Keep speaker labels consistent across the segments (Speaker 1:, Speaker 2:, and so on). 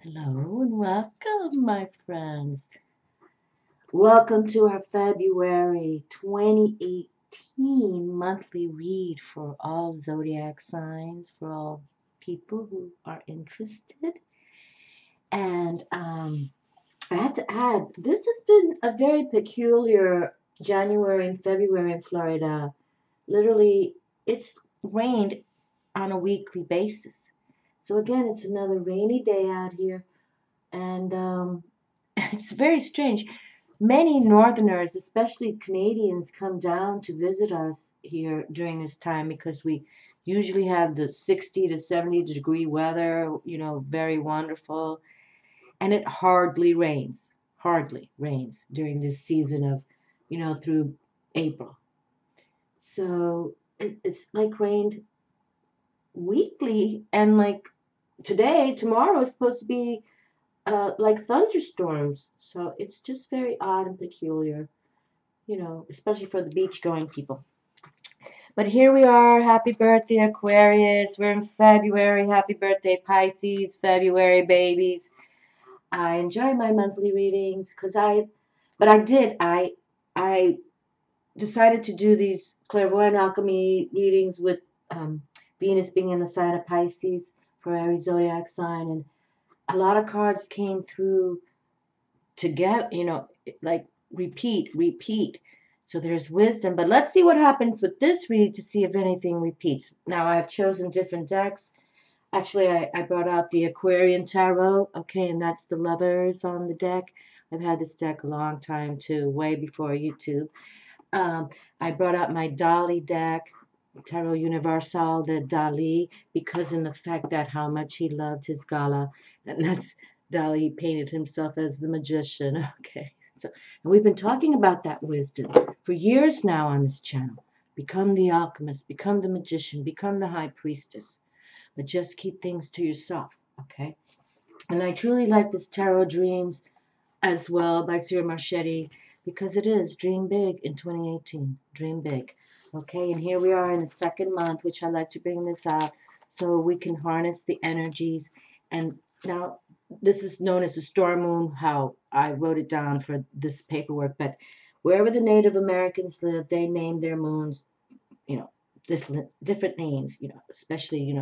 Speaker 1: Hello and welcome, my friends. Welcome to our February 2018 monthly read for all zodiac signs, for all people who are interested. And I have to add, this has been a very peculiar January and February in Florida. Literally, it's rained on a weekly basis. So again, it's another rainy day out here. And it's very strange. Many Northerners, especially Canadians, come down to visit us here during this time because we usually have the 60 to 70-degree weather, very wonderful. And it hardly rains during this season of, through April. So it's like rained weekly, and like tomorrow is supposed to be like thunderstorms. So it's just very odd and peculiar, especially for the beach going people. But here we are. Happy birthday, Aquarius. We're in February. Happy birthday, Pisces. February babies. I enjoy my monthly readings I decided to do these clairvoyant alchemy readings with Venus being in the sign of Pisces for every zodiac sign, and a lot of cards came through to get, like repeat. So there's wisdom. But let's see what happens with this read to see if anything repeats. Now I've chosen different decks. Actually, I brought out the Aquarian Tarot, okay, and that's the lovers on the deck. I've had this deck a long time too, way before YouTube. I brought out my Dali deck, Tarot Universal, the Dali, because in the fact that how much he loved his gala, and that's Dali painted himself as the magician. Okay, so and we've been talking about that wisdom for years now on this channel. Become the alchemist, become the magician, become the high priestess, but just keep things to yourself. Okay, and I truly like this Tarot Dreams as well by Sir Marchetti, because it is dream big in 2018. Dream big. Okay, and here we are in the second month, which I like to bring this out so we can harness the energies. And now this is known as the storm moon, how I wrote it down for this paperwork. But wherever the Native Americans live, they name their moons, different names, especially,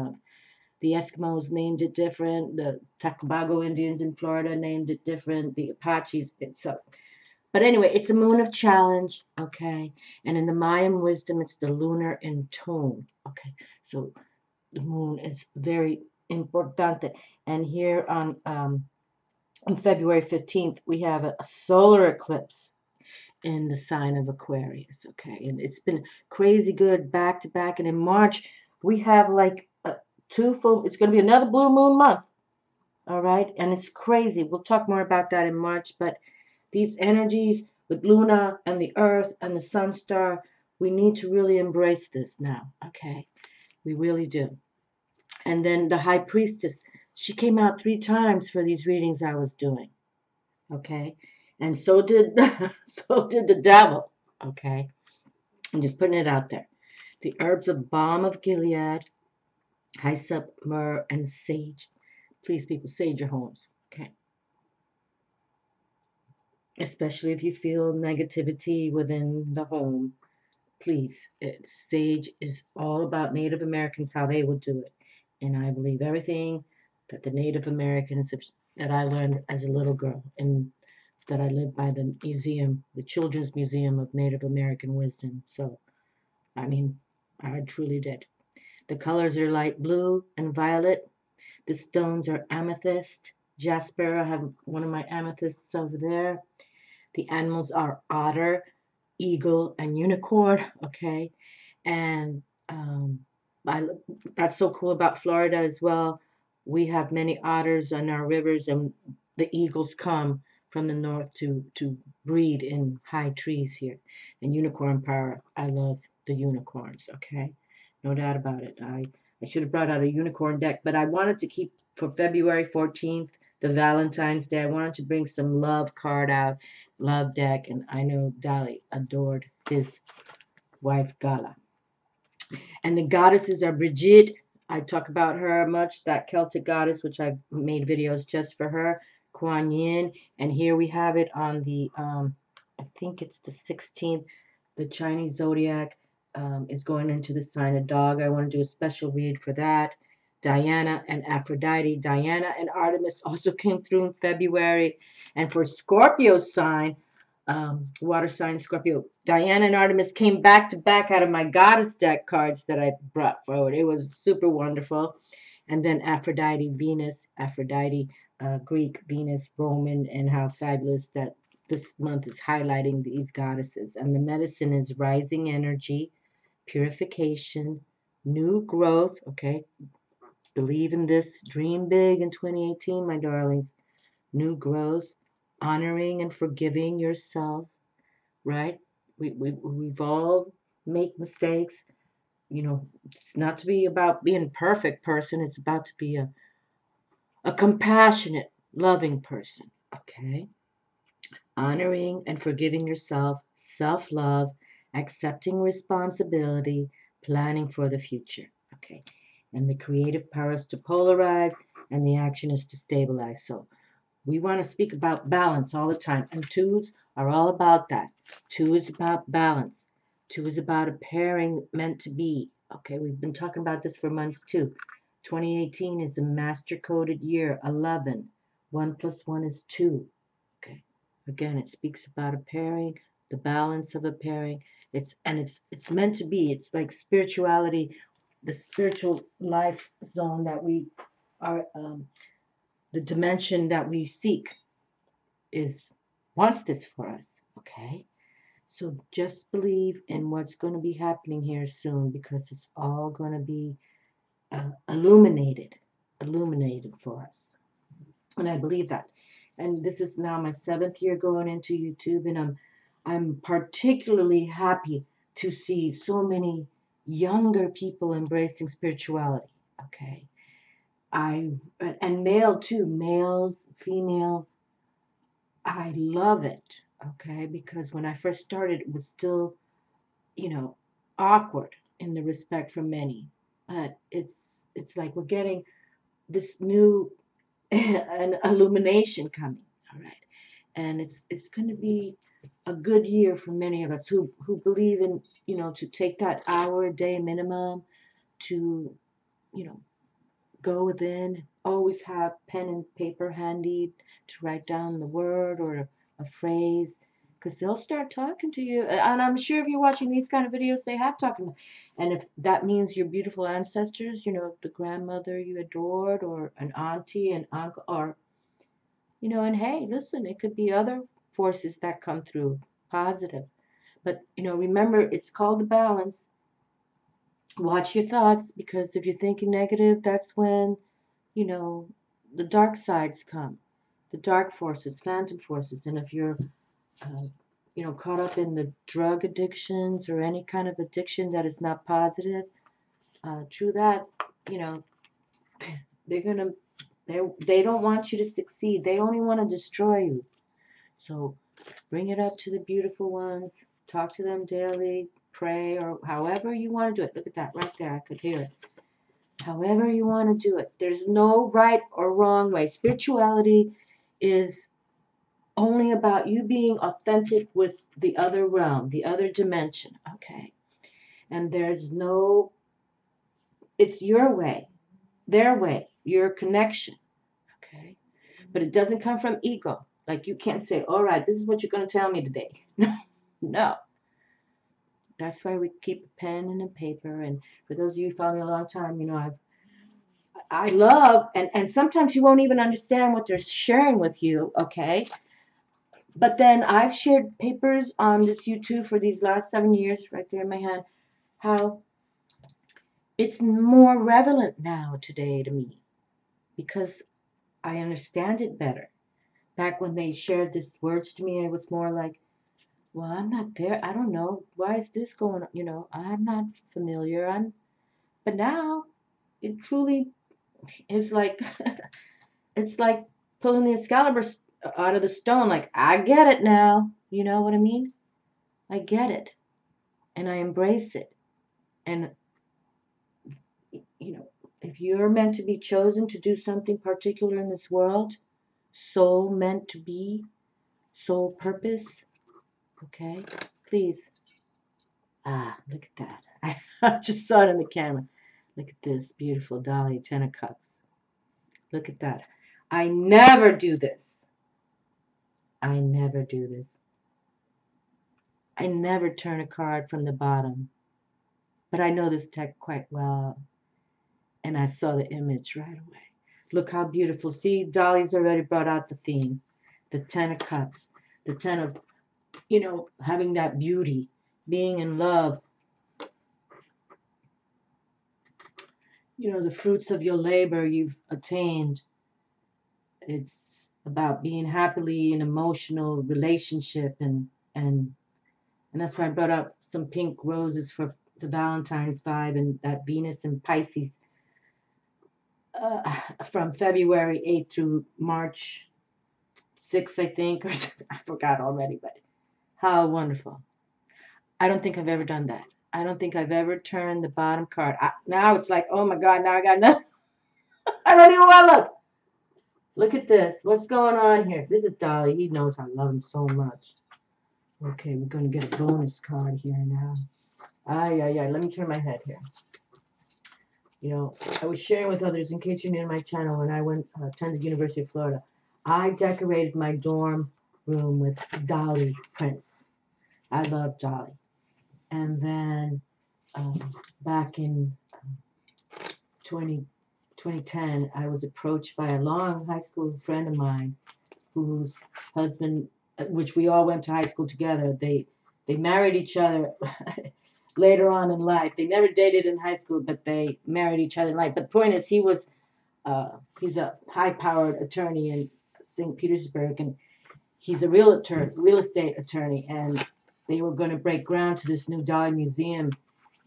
Speaker 1: the Eskimos named it different. The Tacobago Indians in Florida named it different. The Apaches. But anyway, it's a moon of challenge, okay? And in the Mayan wisdom, it's the lunar in tone, okay? So the moon is very importante. And here on February 15th, we have a solar eclipse in the sign of Aquarius, okay? And it's been crazy good back to back. And in March, we have like it's going to be another blue moon month, all right? And it's crazy. We'll talk more about that in March, but these energies with Luna and the Earth and the Sun star, we need to really embrace this now, okay? We really do. And then the High Priestess, she came out 3 times for these readings I was doing, okay? And so did the devil, okay? I'm just putting it out there. The herbs of balm of Gilead, hyssop, myrrh, and sage. Please, people, sage your homes, okay? Especially if you feel negativity within the home. Please, sage is all about Native Americans, how they would do it. And I believe everything that the Native Americans that I learned as a little girl, and that I lived by the museum, the Children's Museum of Native American Wisdom. So, I mean, I truly did. The colors are light blue and violet. The stones are amethyst, jasper. I have one of my amethysts over there. The animals are otter, eagle, and unicorn. Okay, and that's so cool about Florida as well. We have many otters on our rivers, and the eagles come from the north to breed in high trees here. And unicorn power, I love the unicorns. Okay, no doubt about it. I should have brought out a unicorn deck, but I wanted to keep for February 14th, the Valentine's Day. I wanted to bring some love card out, love deck, and I know Dali adored his wife Gala. And the goddesses are Brigitte, I talk about her much, that Celtic goddess, which I've made videos just for her, Kuan Yin. And here we have it on the, I think it's the 16th, the Chinese zodiac is going into the sign of dog. I want to do a special read for that. Diana and Aphrodite. Diana and Artemis also came through in February. And for Scorpio sign, water sign Scorpio, Diana and Artemis came back to back out of my goddess deck cards that I brought forward. It was super wonderful. And then Aphrodite, Venus, Aphrodite, Greek, Venus, Roman, and how fabulous that this month is highlighting these goddesses. And the medicine is rising energy, purification, new growth. Okay, believe in this. Dream big in 2018, my darlings. New growth, honoring and forgiving yourself, right? We've all make mistakes. You know, it's not to be about being a perfect person. It's about to be a compassionate, loving person. Okay? Honoring and forgiving yourself, self-love, accepting responsibility, planning for the future. Okay? And the creative power is to polarize, and the action is to stabilize. So we want to speak about balance all the time, and twos are all about that. Two is about balance. Two is about a pairing meant to be. Okay, we've been talking about this for months too. 2018 is a master coded year. 11. 1 plus 1 is 2. Okay. Again, it speaks about a pairing, the balance of a pairing. It's meant to be. It's like spirituality, the spiritual life zone that we are. The dimension that we seek is wants this for us. Okay, so just believe in what's going to be happening here soon, because it's all going to be illuminated for us, and I believe that. And this is now my 7th year going into YouTube, and I'm particularly happy to see so many younger people embracing spirituality. Okay, and male too, males, females. I love it, okay, because when I first started, it was still, awkward in the respect for many, but it's like we're getting this new an illumination coming, all right, and it's going to be a good year for many of us who believe in, to take that hour a day minimum to, you know, go within, always have pen and paper handy to write down the word or a phrase, because they'll start talking to you. And I'm sure if you're watching these kind of videos, they have talking. And if that means your beautiful ancestors, the grandmother you adored, or an auntie, an uncle, or, and hey, listen, it could be other forces that come through, positive. But, remember, it's called the balance. Watch your thoughts, because if you're thinking negative, that's when you know, the dark sides come, the dark forces, phantom forces. And if you're, caught up in the drug addictions or any kind of addiction that is not positive, true that, you know, they're gonna, they don't want you to succeed. They only want to destroy you. So bring it up to the beautiful ones. Talk to them daily. Pray, or however you want to do it. Look at that right there. I could hear it. However you want to do it. There's no right or wrong way. Spirituality is only about you being authentic with the other realm, the other dimension, okay? And there's no, it's your way, their way, your connection, okay? But it doesn't come from ego. Like, you can't say, all right, this is what you're going to tell me today. No. That's why we keep a pen and a paper. And for those of you who follow me a long time, I love, and sometimes you won't even understand what they're sharing with you, okay? But then I've shared papers on this YouTube for these last 7 years, right there in my hand, how it's more relevant now today to me, because I understand it better. Back when they shared these words to me, it was more like, well, I'm not there. I don't know. Why is this going on? I'm not familiar. But now it truly is like, it's like pulling the Excalibur out of the stone. Like, I get it now. You know what I mean? I get it. And I embrace it. And, if you're meant to be chosen to do something particular in this world, soul meant to be, soul purpose, okay, please. Look at that. I just saw it in the camera. Look at this beautiful Dolly, 10 of Cups. Look at that. I never do this. I never do this. I never turn a card from the bottom. But I know this deck quite well. And I saw the image right away. Look how beautiful. See, Dolly's already brought out the theme. The 10 of Cups. The 10 of, having that beauty. Being in love. The fruits of your labor you've attained. It's about being happily in emotional relationship. And that's why I brought up some pink roses for the Valentine's vibe and that Venus and Pisces. From February 8th through March 6th, I think, or I forgot already, but how wonderful. I don't think I've ever done that. I don't think I've ever turned the bottom card. Now it's like, oh my God, now I got nothing. I don't even want to look. Look at this. What's going on here? This is Dolly. He knows I love him so much. Okay, we're going to get a bonus card here now. Let me turn my head here. I was sharing with others, in case you're new to my channel, when I went attended University of Florida, I decorated my dorm room with Dolly prints. I love Dolly. And then back in 2010, I was approached by a long high school friend of mine whose husband, which we all went to high school together, they married each other later on in life. They never dated in high school, but they married each other in life. But the point is, he's a high-powered attorney in St. Petersburg, and he's a real estate attorney, and they were going to break ground to this new Dolly museum.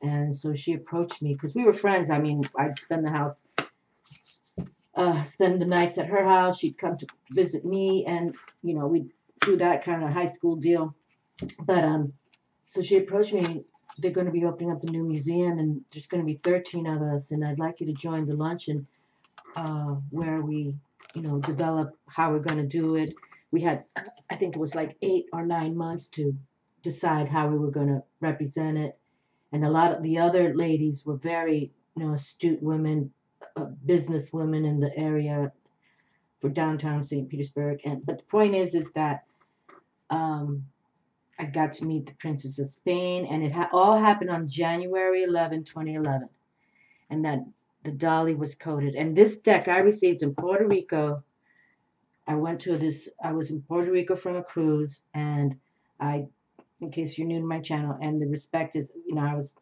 Speaker 1: And so she approached me because we were friends. I mean, I'd spend the nights at her house. She'd come to visit me, and we'd do that kind of high school deal. But so she approached me. They're going to be opening up a new museum, and there's going to be 13 of us, and I'd like you to join the luncheon where we, develop how we're going to do it. We had, I think it was like 8 or 9 months to decide how we were going to represent it. And a lot of the other ladies were very, astute women, business women in the area for downtown St. Petersburg. But the point is that I got to meet the Princess of Spain, and it all happened on January 11, 2011. And that the Dolly was coded. And this deck I received in Puerto Rico. I was in Puerto Rico from a cruise, and in case you're new to my channel, and the respect is, I was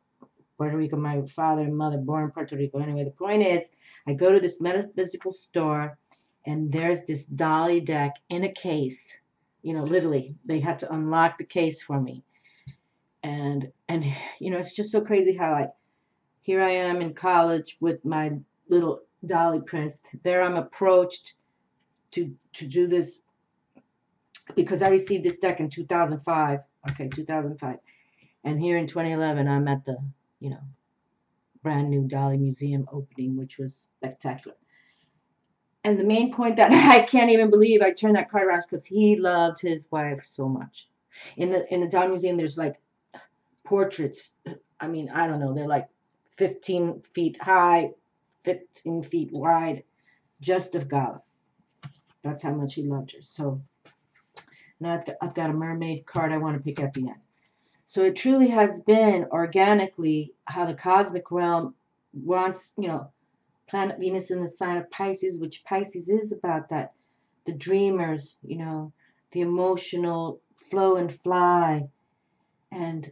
Speaker 1: Puerto Rico, my father and mother born in Puerto Rico. Anyway, the point is, I go to this metaphysical store, and there's this Dolly deck in a case. Literally, they had to unlock the case for me. And it's just so crazy how here I am in college with my little Dolly prints. There I'm approached to do this because I received this deck in 2005. Okay, 2005. And here in 2011, I'm at the, brand new Dolly Museum opening, which was spectacular. And the main point that I can't even believe I turned that card around because he loved his wife so much. In the Dolly Museum, there's like portraits. I mean, I don't know. They're like 15 feet high, 15 feet wide, just of Gala. That's how much he loved her. So now I've got a mermaid card I want to pick at the end. So it truly has been organically how the cosmic realm wants, planet Venus in the sign of Pisces, which Pisces is about that, the dreamers, the emotional flow and fly. And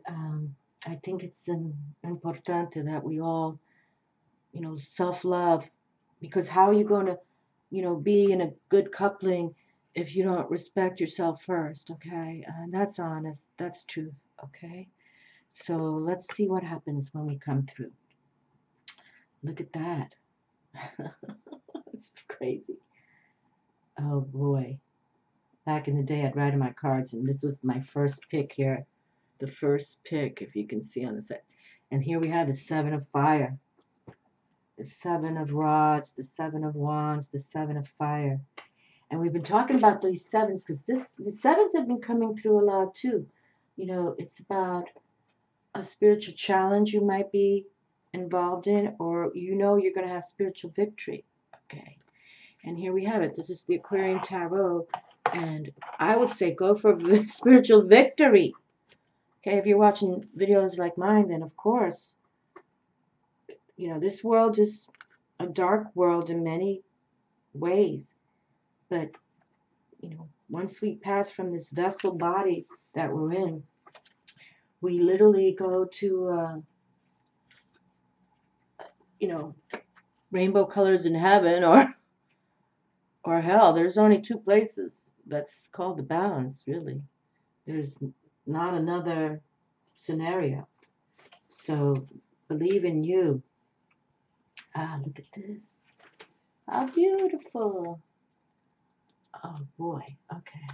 Speaker 1: I think it's important that we all, self-love, because how are you going to, be in a good coupling if you don't respect yourself first, okay? And that's honest, that's truth, okay? So let's see what happens when we come through. Look at that. It's crazy. Oh boy. Back in the day, I'd write in my cards, and this was my first pick here. The first pick, if you can see on the side. And here we have the 7 of Fire. the Seven of Rods, the Seven of Wands, the Seven of Fire. And we've been talking about these sevens because the sevens have been coming through a lot too. You know, it's about a spiritual challenge you might be involved in, or you know you're going to have spiritual victory. Okay. And here we have it. This is the Aquarian Tarot. And I would say go for spiritual victory. Okay, if you're watching videos like mine, then of course, you know, this world is a dark world in many ways. But, you know, once we pass from this vessel body that we're in, we literally go to, you know, rainbow colors in heaven or hell. There's only two places. That's called the balance, really. There's not another scenario. So believe in you. Ah, look at this. How beautiful. Oh boy. Okay.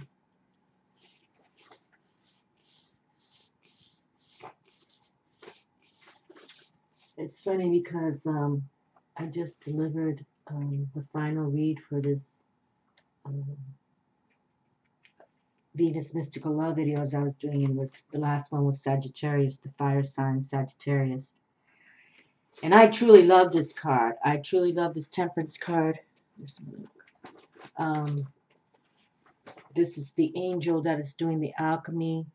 Speaker 1: It's funny because I just delivered the final read for this Venus Mystical Love videos I was doing, and was the last one was Sagittarius, the fire sign Sagittarius. And I truly love this card. I truly love this Temperance card. This is the angel that is doing the alchemy.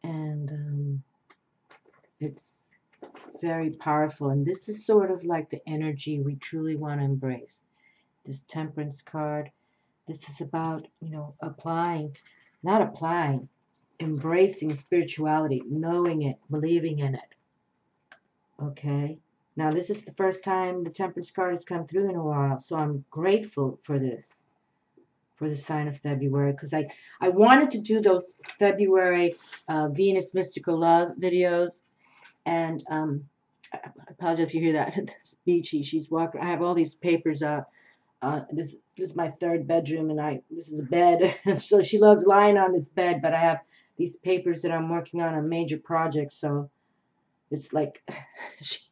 Speaker 1: And it's very powerful. And this is sort of like the energy we truly want to embrace. This Temperance card. This is about, you know, embracing spirituality, knowing it, believing in it. Okay. Now, this is the first time the Temperance card has come through in a while, so I'm grateful for this, for the sign of February, because I wanted to do those February Venus Mystical Love videos, and I apologize if you hear that. That's Beachy. She's walking. I have all these papers out. This is my third bedroom, and this is a bed, so she loves lying on this bed, but I have these papers that I'm working on a major project, so it's like she's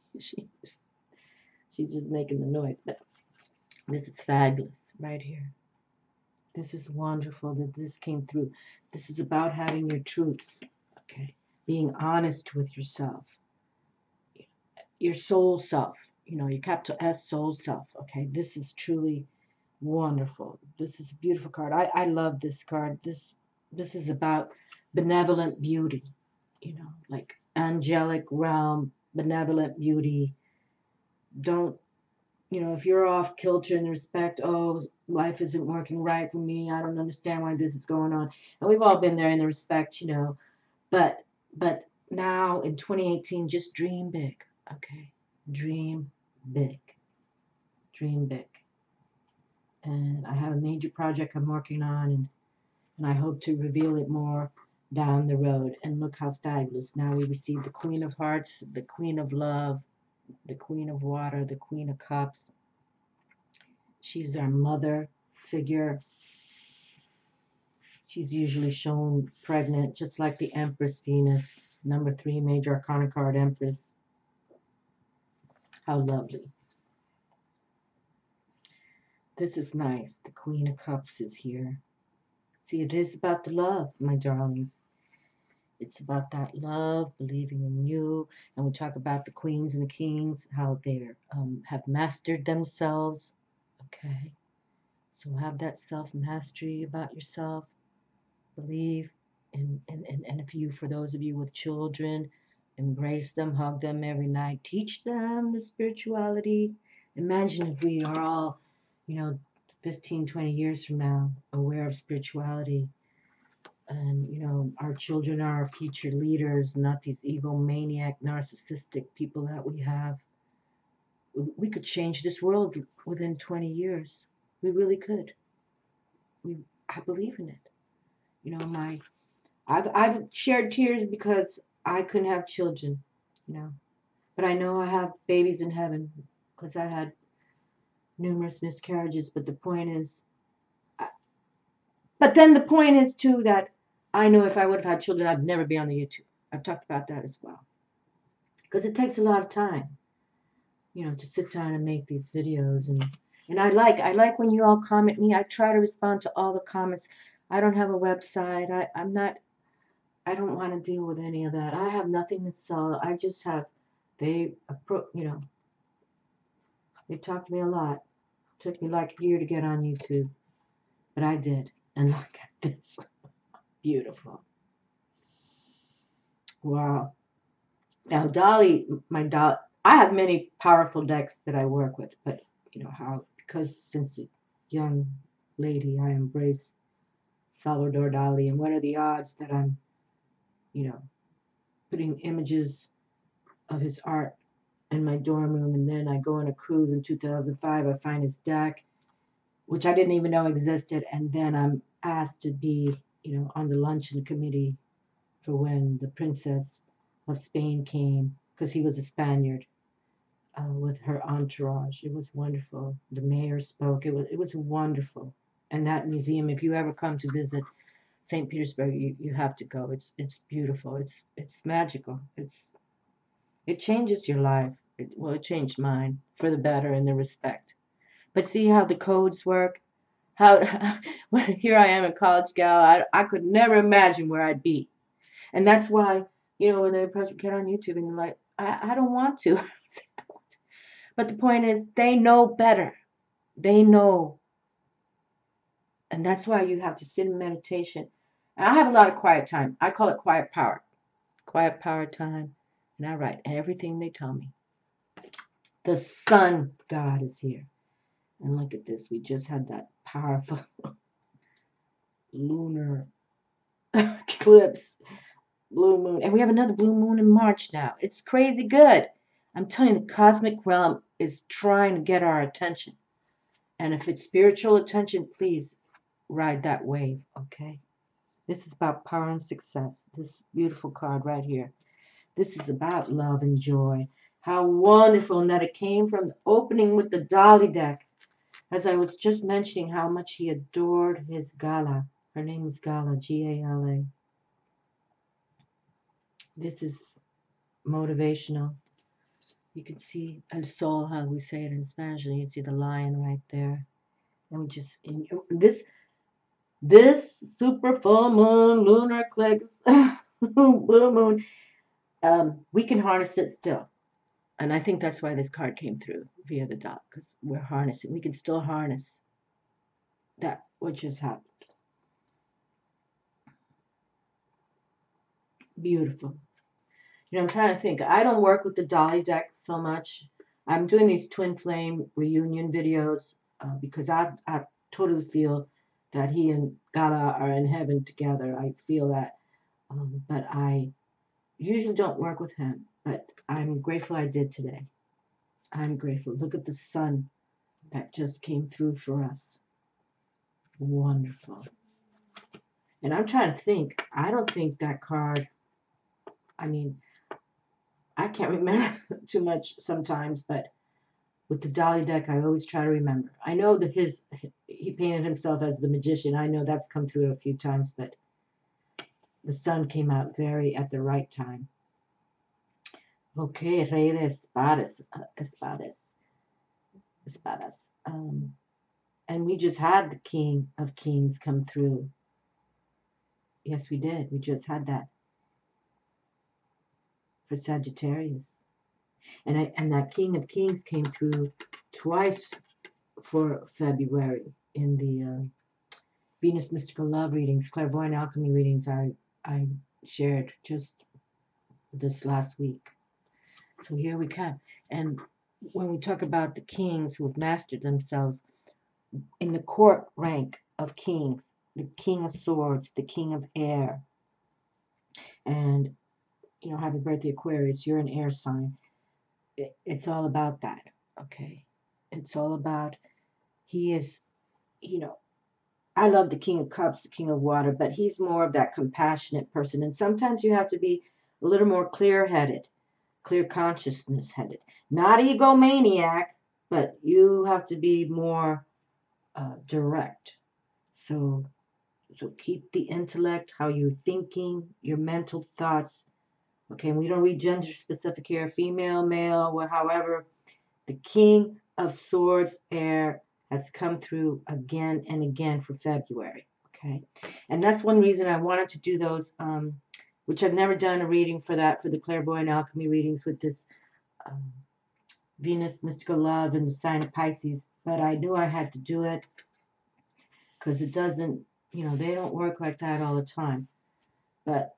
Speaker 1: just making the noise. But this is fabulous right here. This is wonderful that this came through. This is about having your truths, okay? Being honest with yourself, your soul self, you know, your capital S soul self, okay? This is truly wonderful. This is a beautiful card. I love this card. This is about benevolent beauty, you know, like angelic realm, benevolent beauty. Don't, you know, if you're off kilter in respect, oh, life isn't working right for me, I don't understand why this is going on. And we've all been there in the respect, you know, but now in 2018, just dream big, okay? Dream big. Dream big. And I have a major project I'm working on, and I hope to reveal it more down the road. And look how fabulous. Now we receive the Queen of Hearts, the Queen of Love, the Queen of Water, the Queen of Cups. She's our mother figure. She's usually shown pregnant, just like the Empress Venus, number 3 major arcana card, Empress. How lovely. This is nice. The Queen of Cups is here. See, it is about the love, my darlings. It's about that love, believing in you. And we talk about the queens and the kings, how they have mastered themselves. Okay. So have that self-mastery about yourself. Believe in if you, for those of you with children, embrace them, hug them every night. Teach them the spirituality. Imagine if we are all, you know, 15, 20 years from now, aware of spirituality. And, you know, our children are our future leaders, not these egomaniac, narcissistic people that we have. We could change this world within 20 years. We really could. I believe in it. You know, I've shared tears because I couldn't have children, you know. But I know I have babies in heaven because I had numerous miscarriages. But the point is, but then the point is too that I know if I would have had children, I'd never be on the YouTube. I've talked about that as well. Because it takes a lot of time. you know, to sit down and make these videos. And I like when you all comment me. I try to respond to all the comments. I don't have a website. I don't want to deal with any of that. I have nothing to sell. I just have, you know, they talked to me a lot. Took me like a year to get on YouTube, but I did. And look at this. Beautiful. Wow. Now, Dolly, I have many powerful decks that I work with, but you know because since a young lady, I embrace Salvador Dali, and what are the odds that I'm, you know, putting images of his art in my dorm room, and then I go on a cruise in 2005, I find his deck, which I didn't even know existed, and then I'm asked to be, you know, on the luncheon committee for when the Princess of Spain came, because he was a Spaniard, with her entourage. It was wonderful. The mayor spoke. It was wonderful. And that museum, if you ever come to visit St. Petersburg, you have to go. It's beautiful. It's magical. It changes your life. It changed mine for the better in the respect. But see how the codes work? How here I am, a college gal. I could never imagine where I'd be. And that's why, you know, when they get on YouTube and they're like, I don't want to. But the point is, they know better. They know. And that's why you have to sit in meditation. And I have a lot of quiet time. I call it quiet power. Quiet power time. And I write everything they tell me. The sun god is here. And look at this. We just had that powerful lunar eclipse. Blue moon. And we have another blue moon in March now. It's crazy good. I'm telling you, the cosmic realm is trying to get our attention. And if it's spiritual attention, please ride that wave, okay? This is about power and success. This beautiful card right here. This is about love and joy. How wonderful, and that it came from the opening with the Dolly deck. As I was just mentioning how much he adored his Gala. Her name is Gala, G-A-L-A. This is motivational. You can see El Sol, how we say it in Spanish, and you can see the lion right there. And we just, this super full moon, lunar eclipse, blue moon, we can harness it still. And I think that's why this card came through via the dot, because we're harnessing. We can still harness that what just happened. Beautiful. You know, I'm trying to think. I don't work with the Dolly deck so much. I'm doing these twin flame reunion videos because I totally feel that he and Gala are in heaven together. I feel that. But I usually don't work with him. But I'm grateful I did today. I'm grateful. Look at the sun that just came through for us. Wonderful. And I'm trying to think. I don't think that card, I mean, I can't remember too much sometimes, but with the Dolly deck, I always try to remember. I know that he painted himself as the magician. I know that's come through a few times, but the sun came out very at the right time. Okay, Rey de Espadas. Espadas. And we just had the King of Kings come through. Yes, we did. We just had that for Sagittarius. And that King of Kings came through twice for February in the Venus Mystical Love readings, Clairvoyant Alchemy readings I shared just this last week. So here we come. And when we talk about the kings who have mastered themselves, in the court rank of kings, the King of Swords, the King of Air, and, you know, happy birthday Aquarius, you're an air sign. It's all about that, okay? It's all about, he is, you know, I love the King of Cups, the King of Water, but he's more of that compassionate person. And sometimes you have to be a little more clear-headed, clear consciousness-headed. Not egomaniac, but you have to be more direct. So keep the intellect, how you're thinking, your mental thoughts. Okay, and we don't read gender specific here, female, male, or however. The King of Swords air has come through again and again for February. Okay. And that's one reason I wanted to do those, which I've never done a reading for that, for the clairvoyant alchemy readings with this Venus, mystical love, and the sign of Pisces. But I knew I had to do it because it doesn't, they don't work like that all the time. But,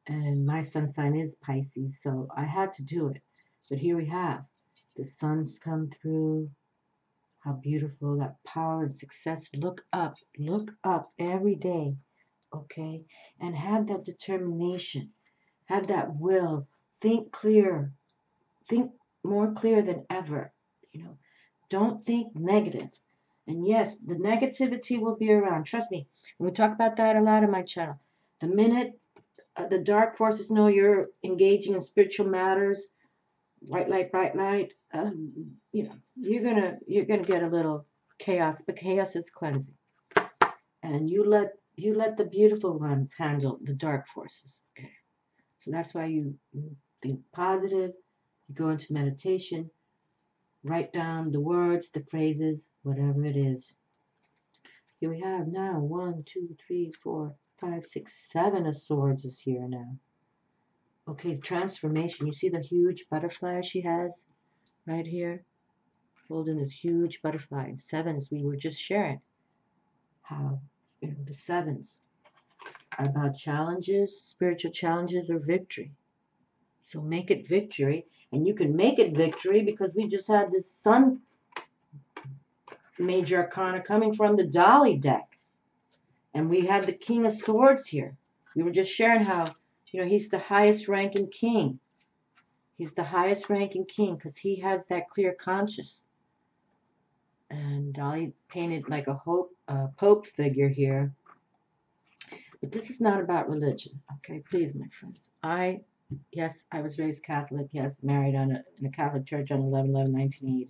Speaker 1: and my sun sign is Pisces, so I had to do it. But here we have the sun's come through. How beautiful, that power and success. Look up every day, okay? And have that determination, have that will. Think clear, think more clear than ever. Don't think negative. And yes, the negativity will be around. Trust me, and we talk about that a lot on my channel. The minute the dark forces know you're engaging in spiritual matters, white light, bright light, you're gonna get a little chaos, but chaos is cleansing. And you let the beautiful ones handle the dark forces. Okay, so that's why you think positive. You go into meditation. Write down the words, the phrases, whatever it is. Here we have now 1, 2, 3, 4, 5, 6, 7 of swords is here now. Okay, transformation. You see the huge butterfly she has right here? Holding this huge butterfly. And sevens, we were just sharing how the sevens are about challenges, spiritual challenges, or victory. So make it victory. And you can make it victory because we just had this sun major arcana coming from the Dolly deck. And we have the King of Swords here. We were just sharing how, he's the highest ranking king. He's the highest ranking king because he has that clear conscience. And Dolly painted like a Pope figure here. But this is not about religion. Okay, please, my friends. Yes, I was raised Catholic. Yes, married in a Catholic church on 11/11/1989.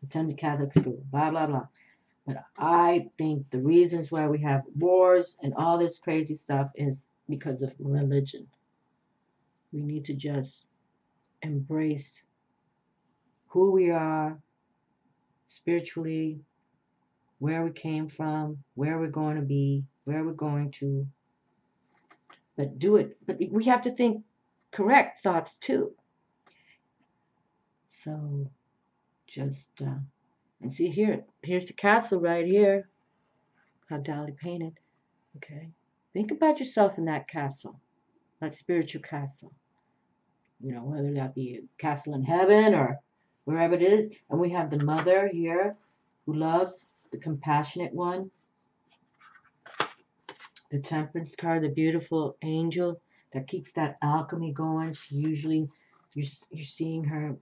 Speaker 1: Attended Catholic school. Blah, blah, blah. But I think the reasons why we have wars and all this crazy stuff is because of religion. We need to just embrace who we are spiritually, where we came from, where we're going to be, where we're going to. But do it. But we have to think correct thoughts too. So just, and see here's the castle right here. How Dolly painted. Okay. Think about yourself in that castle, that spiritual castle. Whether that be a castle in heaven or wherever it is. And we have the mother here who loves, the compassionate one. The Temperance card, the beautiful angel that keeps that alchemy going. She usually, you're seeing her,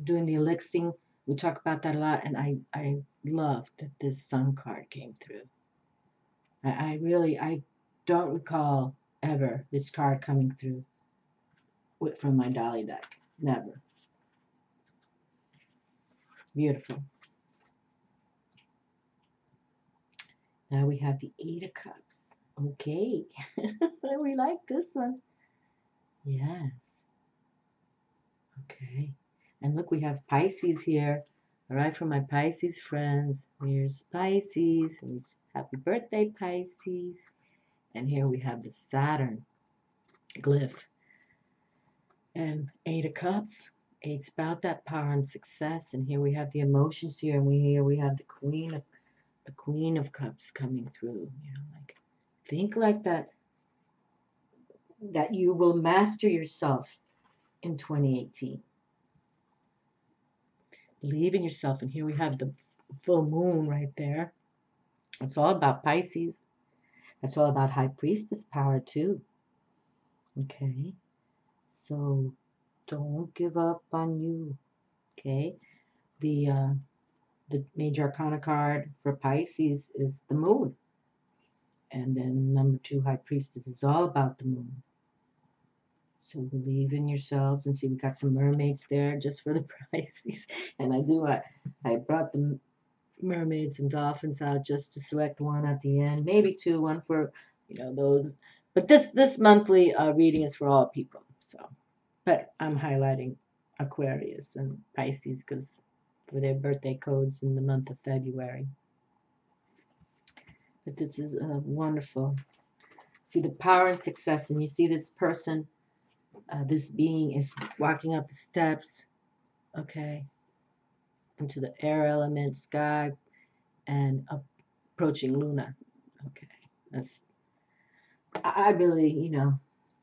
Speaker 1: doing the elixing. We talk about that a lot, and I love that this sun card came through. I don't recall ever this card coming through from my Dolly deck. Never. Beautiful. Now we have the Eight of Cups. Okay. We like this one. Yes. Okay. And look, we have Pisces here. All right, for my Pisces friends. Here's Pisces. And happy birthday, Pisces. And here we have the Saturn glyph. And Eight of Cups. Eight's about that power and success. And here we have the emotions here. And here we have the Queen of Cups coming through. Think like that you will master yourself in 2018. Believe in yourself. And here we have the full moon right there. It's all about Pisces. That's all about High Priestess power too. Okay. So don't give up on you. Okay. The major arcana card for Pisces is the moon. And then number 2, High Priestess, is all about the moon. So believe in yourselves. And see, we got some mermaids there just for the Pisces. And I brought the mermaids and dolphins out just to select one at the end. Maybe 2, one for, those. But this monthly reading is for all people. So But I'm highlighting Aquarius and Pisces because for their birthday codes in the month of February. But this is wonderful. See the power and success, and you see this person, this being is walking up the steps, okay, into the air element, sky, and approaching Luna. Okay, that's, I really, you know,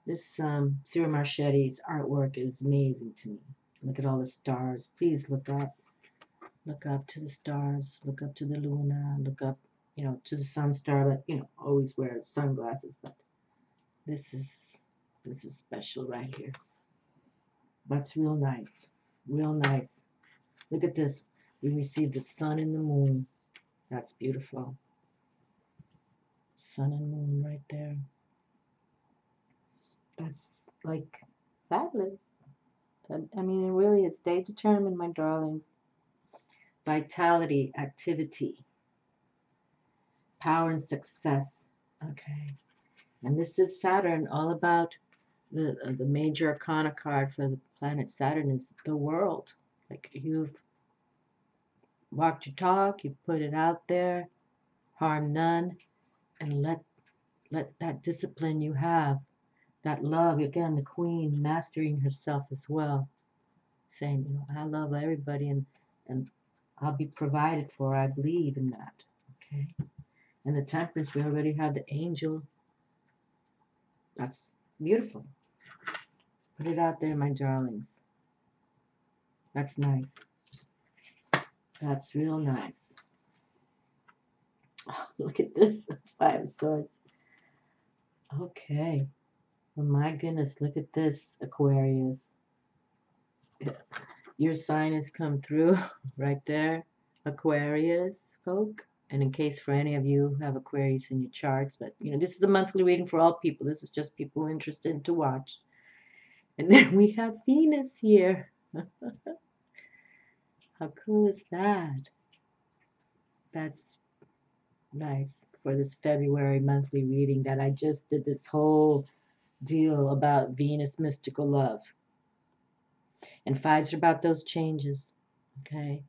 Speaker 1: this Ciro Marchetti's artwork is amazing to me. Look at all the stars. Please look up. Look up to the stars. Look up to the Luna. Look up, you know, to the sun star. But, you know, always wear sunglasses. But this is special right here. That's real nice. Real nice. Look at this. We received the sun and the moon. That's beautiful. Sun and moon right there. That's like fabulous. I mean, it really is. Stay determined, my darling. Vitality, activity, power and success. Okay. And this is Saturn, all about the major arcana card for the planet Saturn is the world. Like you've walked your talk, you put it out there, harm none, and let that discipline you have, that love, again, the queen mastering herself as well, saying, you know, I love everybody and I'll be provided for. I believe in that. Okay. And the Temperance, we already have the angel. That's beautiful. Put it out there, my darlings. That's nice. That's real nice. Oh, look at this. Five of Swords. Okay. Oh my goodness, look at this, Aquarius. Your sign has come through right there, Aquarius, folk. And in case for any of you who have Aquarius in your charts, but you know, this is a monthly reading for all people. This is just people interested to watch. And then we have Venus here. How cool is that? That's nice for this February monthly reading that I just did this whole deal about Venus mystical love. And fives are about those changes, okay?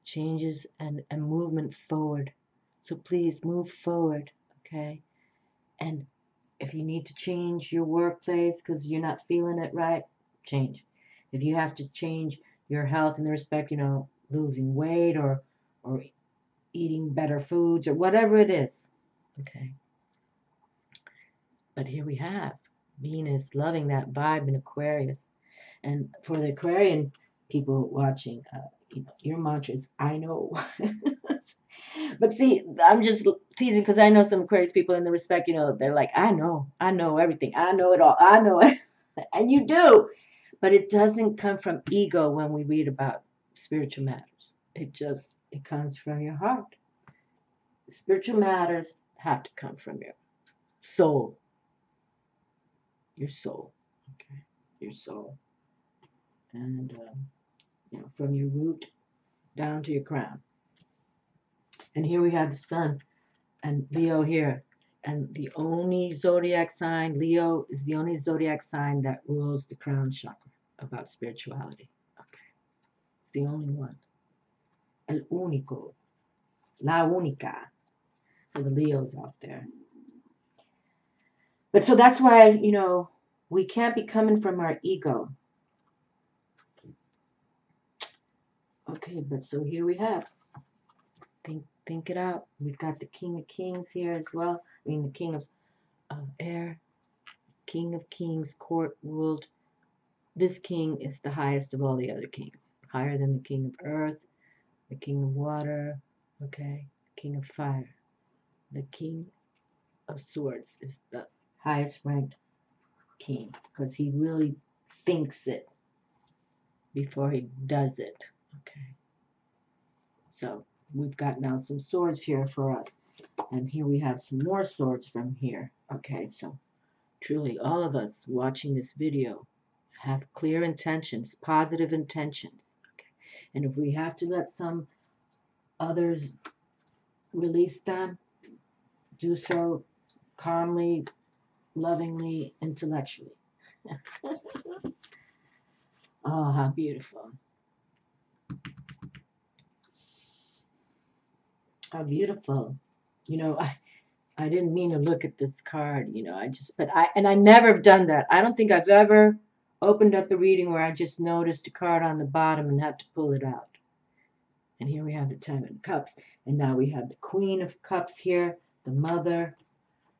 Speaker 1: Changes and movement forward. So please move forward, okay? And if you need to change your workplace because you're not feeling it right, change. If you have to change your health in the respect, you know, losing weight or eating better foods or whatever it is, okay? But here we have Venus loving that vibe in Aquarius. And for the Aquarian people watching, you know, your mantra is, I know. But see, I'm just teasing because I know some Aquarius people in the respect, you know, they're like, I know everything. I know it all. I know it. And you do. But it doesn't come from ego when we read about spiritual matters. It comes from your heart. Spiritual matters have to come from your soul. Your soul. Okay. Your soul. And, you know, from your root down to your crown. And here we have the sun and Leo here. And the only zodiac sign, Leo is the only zodiac sign that rules the crown chakra about spirituality. Okay. It's the only one. El único. La única. For the Leos out there. But so that's why, you know, we can't be coming from our ego. Okay, but so here we have. Think it out. We've got the King of Kings here as well. I mean, the King of Air. King of Kings, court ruled. This king is the highest of all the other kings. Higher than the King of Earth, the King of Water, okay, King of Fire. The King of Swords is the highest ranked king because he really thinks it before he does it. Okay. So we've got now some swords here for us. And here we have some more swords from here. Okay, so truly all of us watching this video have clear intentions, positive intentions. Okay. And if we have to let some others release them, do so calmly, lovingly, intellectually. Oh, how beautiful. How beautiful. You know, I didn't mean to look at this card, you know, I never have done that. I don't think I've ever opened up a reading where I just noticed a card on the bottom and had to pull it out. And here we have the Ten of Cups. And now we have the Queen of Cups here, the Mother.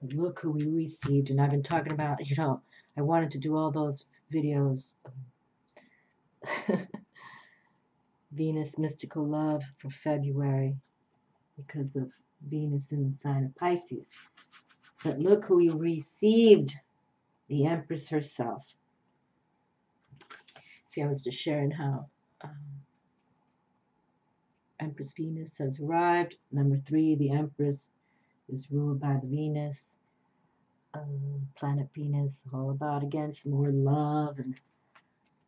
Speaker 1: Look who we received. And I've been talking about, you know, I wanted to do all those videos. Venus Mystical Love for February because of Venus in the sign of Pisces. But look who we received, the Empress herself. See, I was just sharing how Empress Venus has arrived. Number 3, the Empress is ruled by the Venus. Planet Venus, all about, again, some more love and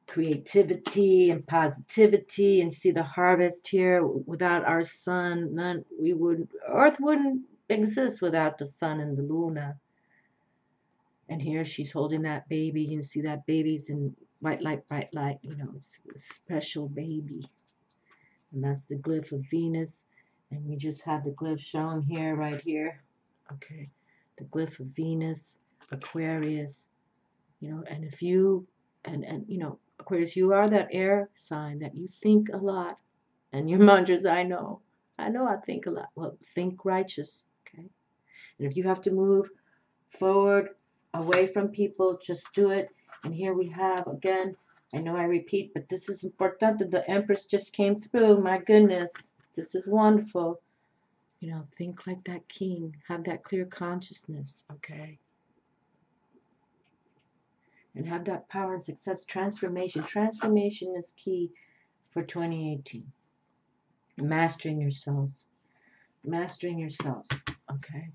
Speaker 1: creativity and positivity. And see the harvest here. Without our sun, Earth wouldn't exist without the sun and the Lunar. And here she's holding that baby. You can see that baby's in white light, bright light. You know, it's a special baby. And that's the glyph of Venus. And we just have the glyph shown here, right here. Okay. The glyph of Venus, Aquarius. You know, and if you, and you know, Aquarius, you are that air sign that you think a lot. And your mantras, I know I think a lot. Well, think righteous. Okay. And if you have to move forward, away from people, just do it. And here we have, again, I know I repeat, but this is important that the Empress just came through. My goodness, this is wonderful. You know, think like that king. Have that clear consciousness, okay? And have that power and success. Transformation. Transformation is key for 2018. Mastering yourselves. Mastering yourselves, okay?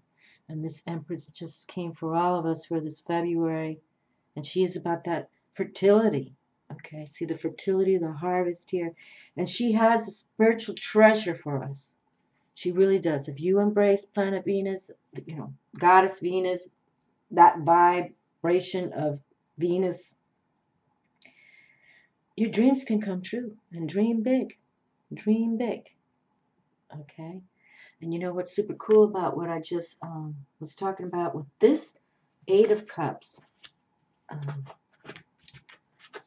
Speaker 1: And this Empress just came for all of us for this February. And she is about that fertility. Okay, see the fertility, the harvest here. And she has a spiritual treasure for us. She really does. If you embrace planet Venus, you know, goddess Venus, that vibration of Venus, your dreams can come true. And dream big. Dream big. Okay? And you know what's super cool about what I just was talking about with this Eight of Cups?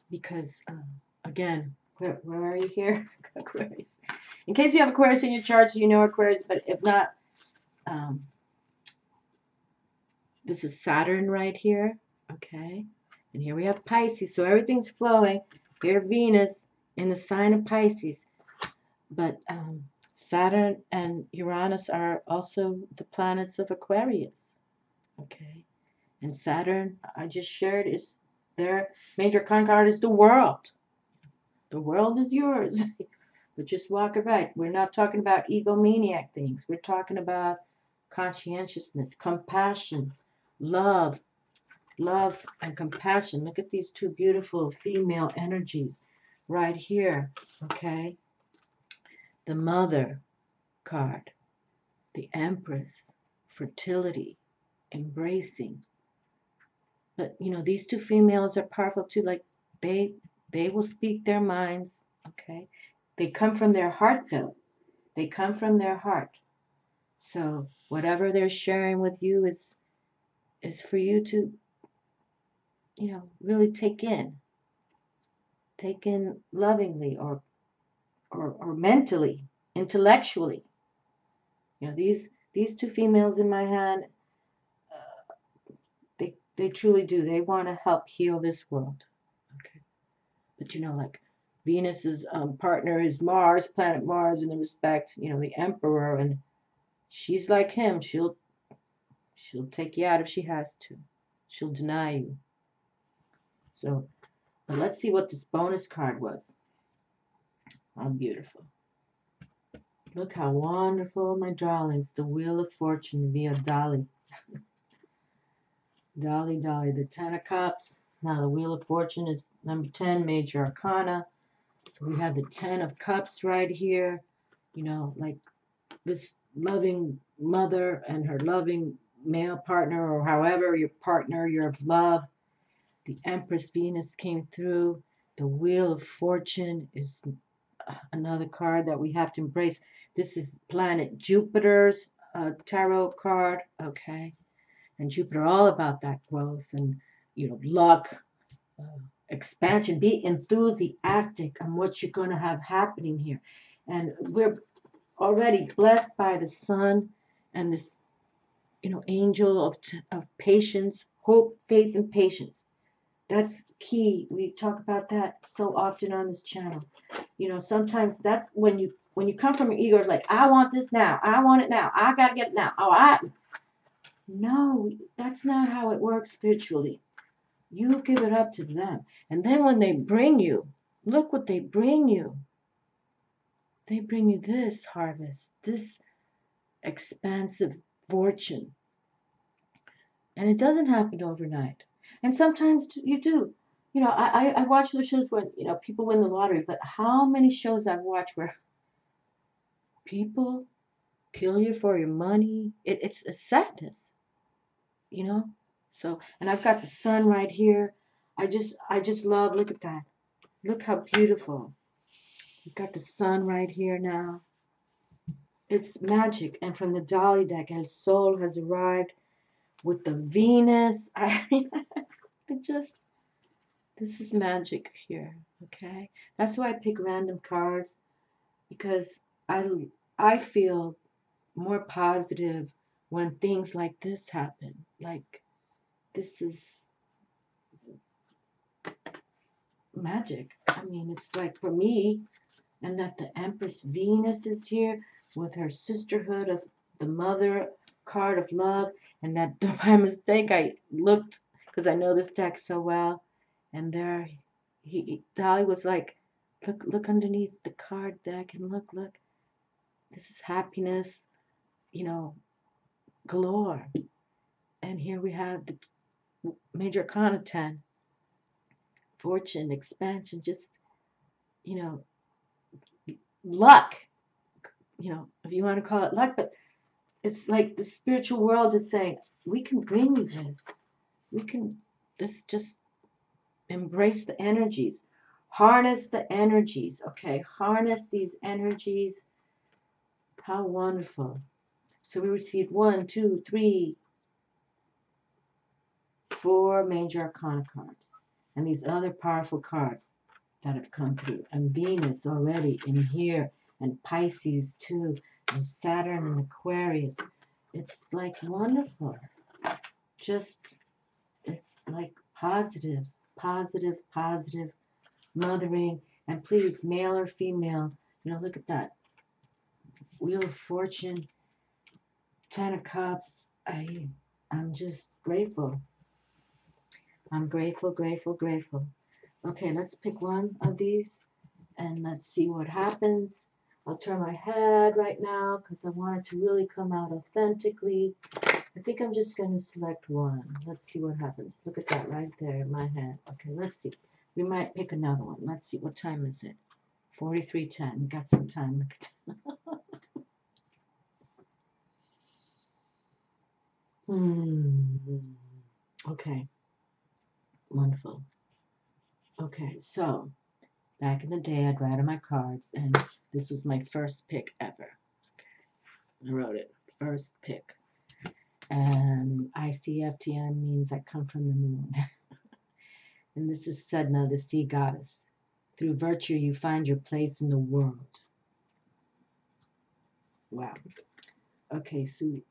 Speaker 1: Because, again, where are you here? Aquarius. In case you have Aquarius in your chart, so you know Aquarius, but if not, this is Saturn right here, okay? And here we have Pisces, so everything's flowing. Here Venus in the sign of Pisces. But Saturn and Uranus are also the planets of Aquarius, okay? And Saturn, I just shared, is their major card is the world. The world is yours. But just walk it right. We're not talking about egomaniac things. We're talking about conscientiousness, compassion, love, love and compassion. Look at these two beautiful female energies right here, okay? The Mother card, the Empress, fertility, embracing. But, you know, these two females are powerful too. Like, they will speak their minds, okay? They come from their heart, though. They come from their heart. So whatever they're sharing with you is for you to, you know, really take in lovingly or mentally, intellectually. You know, these two females in my hand, they truly do. They want to help heal this world. Okay, but you know, like Venus's partner is Mars, planet Mars, in the respect, you know, the Emperor, and she's like him. She'll take you out if she has to. She'll deny you. So, but let's see what this bonus card was. How beautiful. Look how wonderful, my darlings. The Wheel of Fortune via Dolly. Dolly, the Ten of Cups. Now the Wheel of Fortune is number 10, Major Arcana. So we have the Ten of Cups right here. You know, like this loving mother and her loving male partner, or however your partner, your love. The Empress Venus came through. The Wheel of Fortune is another card that we have to embrace. This is planet Jupiter's tarot card. Okay. And Jupiter, all about that growth and, luck, expansion. Be enthusiastic on what you're going to have happening here. And we're already blessed by the sun and this, angel of patience, hope, faith, and patience. That's key. We talk about that so often on this channel. Sometimes that's when you come from your ego, like, I want this now. I want it now. I got to get it now. No, that's not how it works spiritually. You give it up to them. And then when they bring you, look what they bring you. They bring you this harvest, this expansive fortune. And it doesn't happen overnight. And sometimes you do. I watch those shows when, people win the lottery, but how many shows I've watched where people kill you for your money? It's a sadness, So, and I've got the sun right here. I just love, look at that. Look how beautiful. We've got the sun right here now. It's magic. And from the Dolly deck, El Sol has arrived with the Venus. This is magic here, okay? That's why I pick random cards, because I feel more positive when things like this happen. Like, this is magic. I mean, it's like, for me, and that the Empress Venus is here with her sisterhood of the mother card of love, and that by mistake I looked, because I know this deck so well, and there Dolly was like, look underneath the card deck, and look, this is happiness, galore. And here we have the Major Arcana 10, fortune, expansion, just, luck, if you want to call it luck, but it's like the spiritual world is saying, we can bring you this. Just embrace the energies. Harness the energies, okay? Harness these energies. How wonderful. So we received 1, 2, 3, 4 major arcana cards. And these other powerful cards that have come through. And Venus already in here. And Pisces too. And Saturn and Aquarius. It's like wonderful. It's like positive, mothering. And please, male or female, look at that. Wheel of Fortune, 10 of Cups. I'm just grateful. I'm grateful. Okay, let's pick one of these and let's see what happens. I'll turn my head right now because I want it to really come out authentically. I think I'm just going to select one. Let's see what happens. Look at that right there in my head. Okay, let's see. We might pick another one. Let's see. What time is it? 43:10. We got some time. Look at that. Okay. Wonderful. Okay, so back in the day, I'd write on my cards, and this was my first pick ever. Okay. I wrote it. First pick. And ICFTM means I come from the moon. And this is Sedna, the Sea Goddess. Through virtue, you find your place in the world. Wow. Okay, so you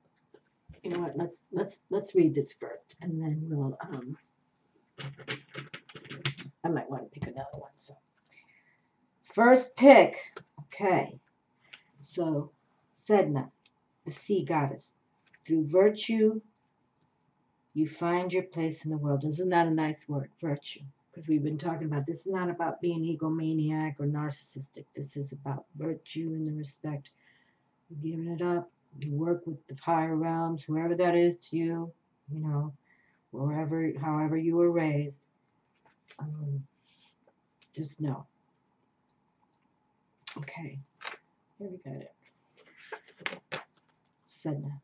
Speaker 1: know what? Let's read this first, and then we'll I might want to pick another one. So first pick. Okay. So Sedna, the Sea Goddess. Through virtue, you find your place in the world. Isn't that a nice word, virtue? Because we've been talking about this is not about being egomaniac or narcissistic. This is about virtue and the respect. You're giving it up. You work with the higher realms, whoever that is to you, wherever, however you were raised. Just know. Okay. Here we got it. Sedna.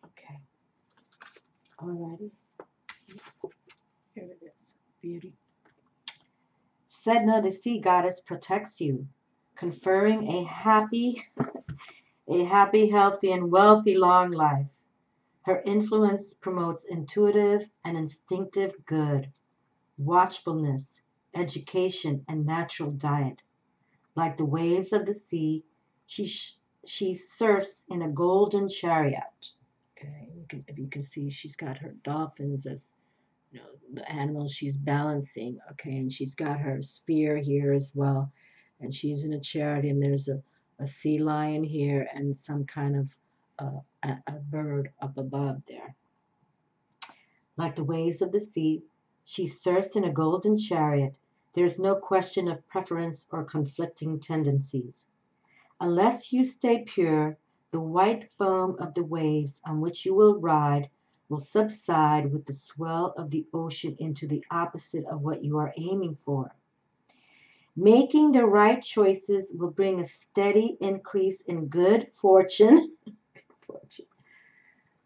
Speaker 1: Okay. Alrighty. Here it is. Beauty. Sedna the Sea Goddess protects you, conferring a happy, healthy, and wealthy long life. Her influence promotes intuitive and instinctive good, watchfulness, education, and natural diet. Like the waves of the sea, she surfs in a golden chariot. Okay, if you can see, she's got her dolphins as the animals she's balancing. Okay, and she's got her spear here as well, and she's in a chariot, and there's a sea lion here and some kind of a bird up above there. Like the waves of the sea, she surfs in a golden chariot. There's no question of preference or conflicting tendencies. Unless you stay pure, the white foam of the waves on which you will ride will subside with the swell of the ocean into the opposite of what you are aiming for. Making the right choices will bring a steady increase in good fortune.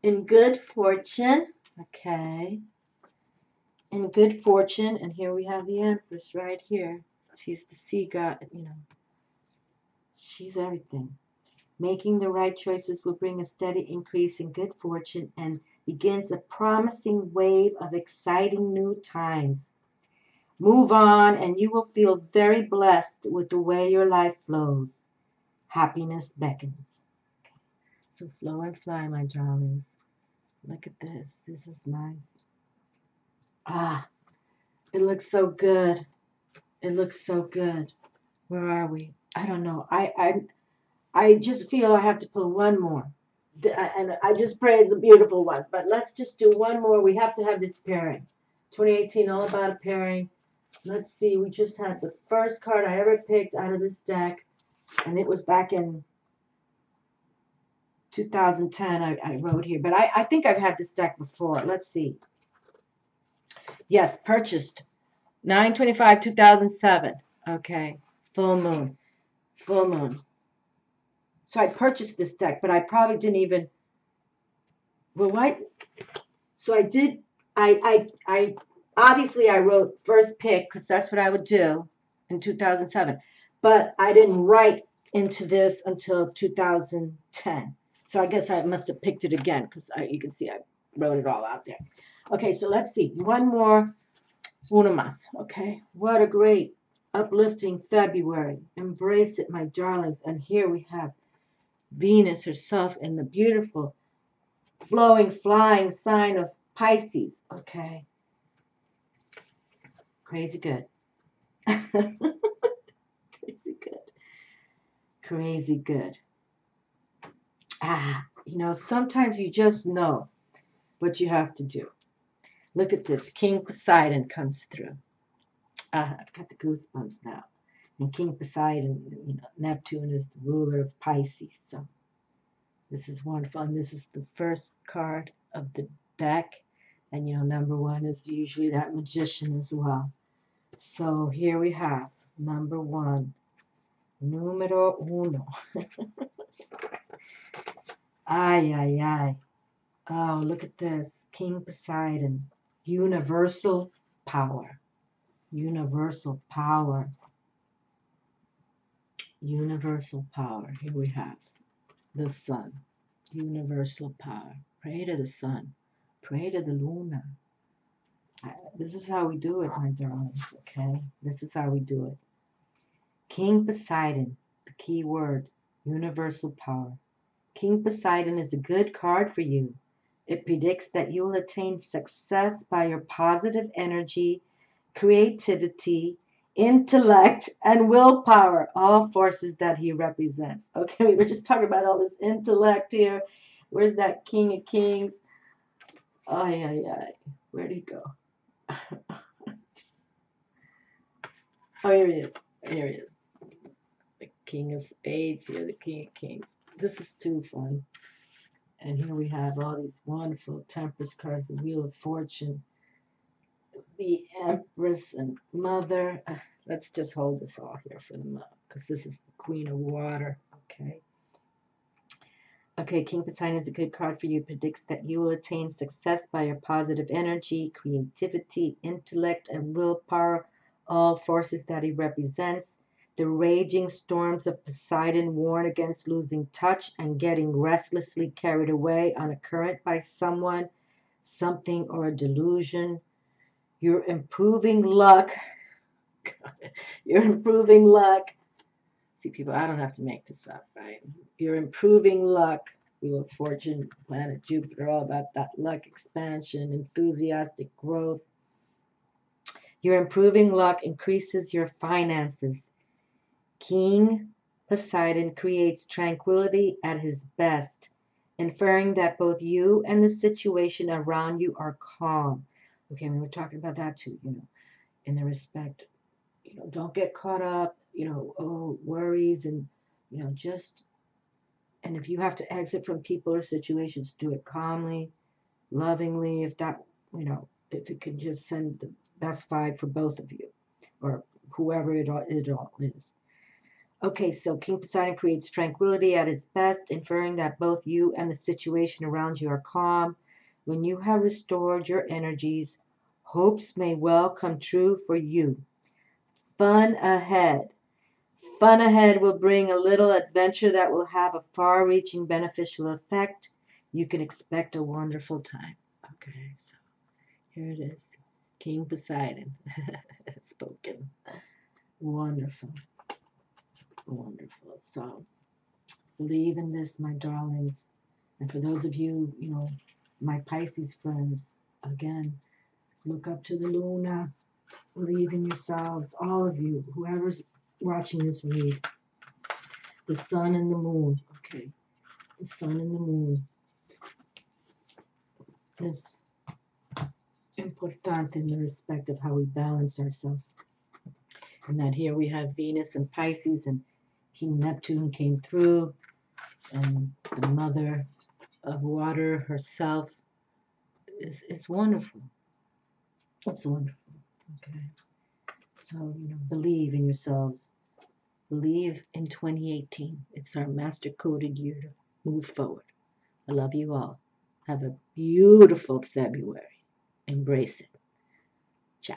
Speaker 1: In good fortune, okay. In good fortune, and here we have the Empress right here. She's the sea god, she's everything. Making the right choices will bring a steady increase in good fortune and begins a promising wave of exciting new times. Move on, and you will feel very blessed with the way your life flows. Happiness beckons. So flow and fly, my darlings. Look at this. This is nice. Ah, it looks so good. It looks so good. Where are we? I don't know. I just feel I have to pull one more. And I just pray it's a beautiful one. But let's just do one more. We have to have this pairing. 2018, all about a pairing. Let's see. We just had the first card I ever picked out of this deck. And it was back in 2010, I wrote here. But I think I've had this deck before. Let's see. Yes, purchased 9/25/2007. Okay. Full moon. Full moon. So I purchased this deck, but I probably didn't even, well, why? So I did, I obviously I wrote first pick because that's what I would do in 2007, but I didn't write into this until 2010. So I guess I must have picked it again because you can see I wrote it all out there. Okay, so let's see. One more. Una más. Okay, what a great uplifting February. Embrace it, my darlings. And here we have Venus herself in the beautiful, flowing, flying sign of Pisces. Okay. Crazy good. Crazy good. Crazy good. Sometimes you just know what you have to do. Look at this. King Poseidon comes through. I've got the goosebumps now. And King Poseidon, Neptune is the ruler of Pisces. So this is wonderful. And this is the first card of the deck. And, number one is usually that magician as well. So here we have number one. Numero uno. Ay, ay, ay. Oh, look at this. King Poseidon. Universal power. Universal power. Universal power. Here we have the sun. Universal power. Pray to the sun. Pray to the Lunar. This is how we do it, my darlings, okay? This is how we do it. King Poseidon, the key word, universal power. King Poseidon is a good card for you. It predicts that you will attain success by your positive energy, creativity, intellect, and willpower, all forces that he represents. Okay, we were just talking about all this intellect here. Where's that King of Kings? Ay, ay, ay. Where'd he go? Oh, here he is. Here he is. The King of Spades here, the King of Kings. This is too fun. And here we have all these wonderful Temperance cards, the Wheel of Fortune, the Empress and Mother. Let's just hold this all here for the moment, because this is the Queen of Water. Okay. Okay, King Poseidon is a good card for you. It predicts that you will attain success by your positive energy, creativity, intellect, and willpower, all forces that he represents. The raging storms of Poseidon warn against losing touch and getting restlessly carried away on a current by someone, something, or a delusion. You're improving luck. You're improving luck. See, people, I don't have to make this up, right? You're improving luck. Wheel of Fortune, planet Jupiter, all about that luck expansion, enthusiastic growth. Your improving luck increases your finances. King Poseidon creates tranquility at his best, inferring that both you and the situation around you are calm. Okay, we were talking about that too, in the respect, don't get caught up, worries and, just, and if you have to exit from people or situations, do it calmly, lovingly, if that, if it can just send the best vibe for both of you or whoever it all is. Okay, so King Poseidon creates tranquility at his best, inferring that both you and the situation around you are calm. When you have restored your energies, hopes may well come true for you. Fun ahead. Fun ahead will bring a little adventure that will have a far-reaching beneficial effect. You can expect a wonderful time. Okay, so here it is. King Poseidon spoken. Wonderful. Wonderful. So believe in this, my darlings. And for those of you, my Pisces friends, again, look up to the Lunar. Believe in yourselves, all of you, whoever's watching this read. The sun and the moon. Okay. The sun and the moon is important in the respect of how we balance ourselves. And that here we have Venus and Pisces, and King Neptune came through, and the mother of water herself is wonderful. It's wonderful. Okay. So, believe in yourselves. Believe in 2018. It's our master coded year to move forward. I love you all. Have a beautiful February. Embrace it. Ciao.